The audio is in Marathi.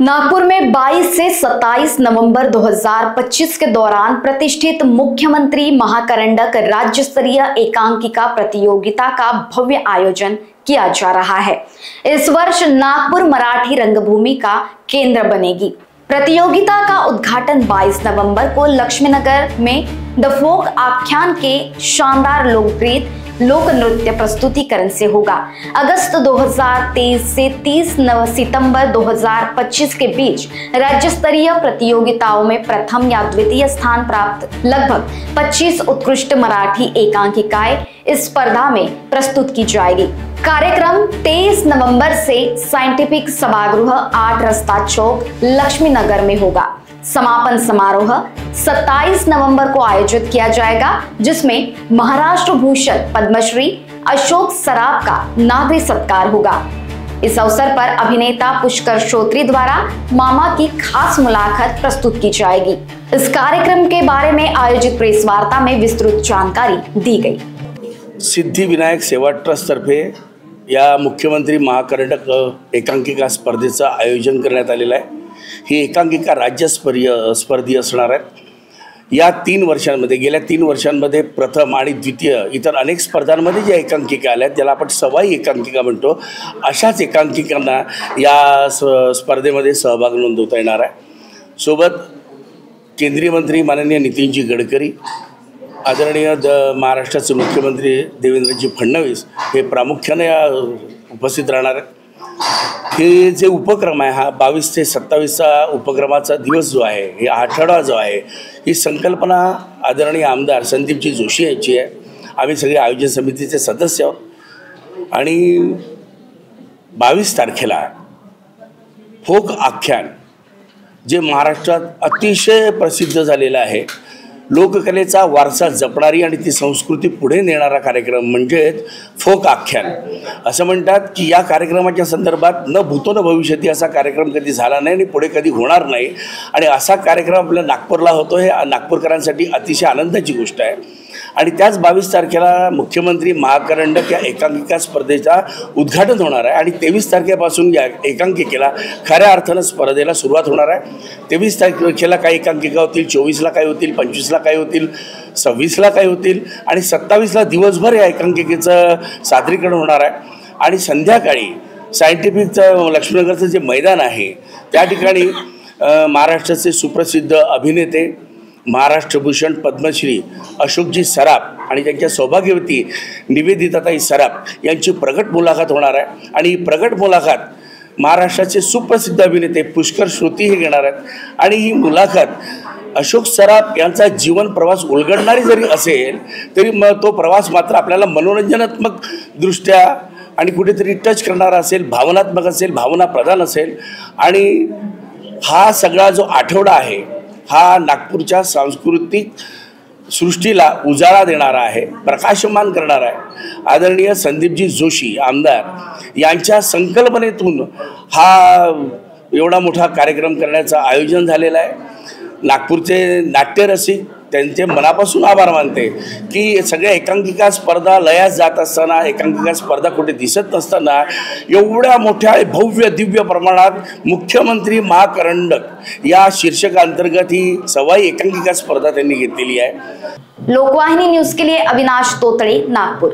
नागपुर में 22 से 27 नवंबर 2025 के दौरान प्रतिष्ठित मुख्यमंत्री महाकरंडक राज्य स्तरीय एकांकिका प्रतियोगिता का भव्य आयोजन किया जा रहा है। इस वर्ष नागपुर मराठी रंगभूमि का केंद्र बनेगी। प्रतियोगिता का उद्घाटन 22 नवंबर को लक्ष्मीनगर में द फोक आख्यान के शानदार लोकगीत लोक नृत्य प्रस्तुतिकरण से होगा। अगस्त 2023 से 30 सितंबर 2025 के बीच राज्य स्तरीय प्रतियोगिताओं में प्रथम या द्वितीय स्थान प्राप्त लगभग 25 उत्कृष्ट मराठी एकांकिकाएं इस स्पर्धा में प्रस्तुत की जाएगी। कार्यक्रम 23 नवंबर से साइंटिफिक सभागृह 8 रस्ता चौक लक्ष्मीनगर में होगा। समापन समारोह 27 नवंबर को आयोजित किया जाएगा, जिसमें महाराष्ट्र भूषण पद्मश्री अशोक सराफ का नागरिक सत्कार होगा। इस अवसर पर अभिनेता पुष्कर श्रोत्री द्वारा मामा की खास मुलाकात प्रस्तुत की जाएगी। इस कार्यक्रम के बारे में आयोजित प्रेस वार्ता में विस्तृत जानकारी दी गई। सिद्धिविनायक सेवा ट्रस्ट तर्फे या मुख्यमंत्री महाकरंडक एकांकिका स्पर्धेचं आयोजन करण्यात आलेलं आहे। ही एकांकिका राज्यस्तरीय असणार आहे। या 3 वर्षांमध्ये गेल्या 3 वर्षांमध्ये प्रथम आणि द्वितीय इतर अनेक स्पर्धांमध्ये ज्या एकांकिका आल्या ज्याला आपण सवाई एकांकिका म्हणतो, अशाच एकांकिकांना या स्पर्धेमध्ये सहभाग नोंदवता येणार आहे। सोबत केंद्रीय मंत्री माननीय नितीनजी गडकरी, आदरणीय महाराष्ट्राचे मुख्यमंत्री देवेंद्रजी फडणवीस हे प्रामुख्याने उपस्थित राहणार आहेत। हे जे उपक्रम आहे हा 22 ते 27चा उपक्रमाचा दिवस जो आहे, हे आठवडा जो आहे, ही संकल्पना आदरणीय आमदार संदीपजी जोशी यांची आहे। आम्ही सगळे आयोजन समितीचे सदस्य आहोत आणि 22 तारखेला फोक आख्यान जे महाराष्ट्रात अतिशय प्रसिद्ध झालेलं आहे, लोककलेचा वारसा जपणारी आणि ती संस्कृती पुढे नेणारा कार्यक्रम म्हणजेच फोक आख्यान। असं म्हणतात की या कार्यक्रमाच्या संदर्भात न भूतो न भविष्यती असा कार्यक्रम कधी झाला नाही आणि पुढे कधी होणार नाही, आणि असा कार्यक्रम आपल्या नागपूरला होतो हे नागपूरकरांसाठी अतिशय आनंदाची गोष्ट आहे। आणि त्याच 22 तारखेला मुख्यमंत्री महाकरंडक या एकांकिका स्पर्धेचा उद्घाटन होणार आहे आणि 23 तारखेपासून या एकांकिकेला खऱ्या अर्थानं स्पर्धेला सुरुवात होणार आहे। 23 तारखेला काही एकांकिका होतील, 24ला काही होतील, 25ला काही होतील, 26ला काही होतील आणि 27ला दिवसभर या एकांकिकेचं सादरीकरण होणार आहे। आणि संध्याकाळी सायंटिफिकचं लक्ष्मीनगरचं जे मैदान आहे त्या ठिकाणी महाराष्ट्राचे सुप्रसिद्ध अभिनेते महाराष्ट्र भूषण पद्मश्री अशोकजी सराफ आणि त्यांच्या सौभाग्यवती निवेदिताताई सराफ यांची प्रगट मुलाखत होणार आहे। आणि ही प्रगट मुलाखत महाराष्ट्राचे सुप्रसिद्ध अभिनेते पुष्कर श्रोत्री हे घेणार आहेत। आणि ही मुलाखत अशोक सराफ यांचा जीवन प्रवास उलगडणारी जरी असेल तरी तो प्रवास मात्र आपल्याला मनोरंजनात्मक दृष्ट्या आणि कुठेतरी टच करणारा असेल, भावनात्मक असेल, भावनाप्रधान असेल। आणि हा सगळा जो आठवडा आहे हा नागपूरच्या सांस्कृतिक सृष्टीला उजाळा देणारा आहे, प्रकाशमान करणारा आहे। आदरणीय संदीपजी जोशी आमदार यांच्या संकल्पनेतून हा एवढा मोठा कार्यक्रम करण्याचं आयोजन झालेलं आहे। नागपूरचे नाट्यरसिक त्यांचे मनापासून आभार मानते की सगळ्या एकांकिका स्पर्धा लयास जात असताना, एकांकिका स्पर्धा कुठे दिसत नसताना एवढ्या मोठ्या भव्य दिव्य प्रमाणात मुख्यमंत्री महाकरंडक या शीर्षकांतर्गत ही सवाई एकांकिका स्पर्धा त्यांनी घेतलेली आहे। लोकवाहिनी न्यूज के लिए अविनाश तोतड़े, नागपुर।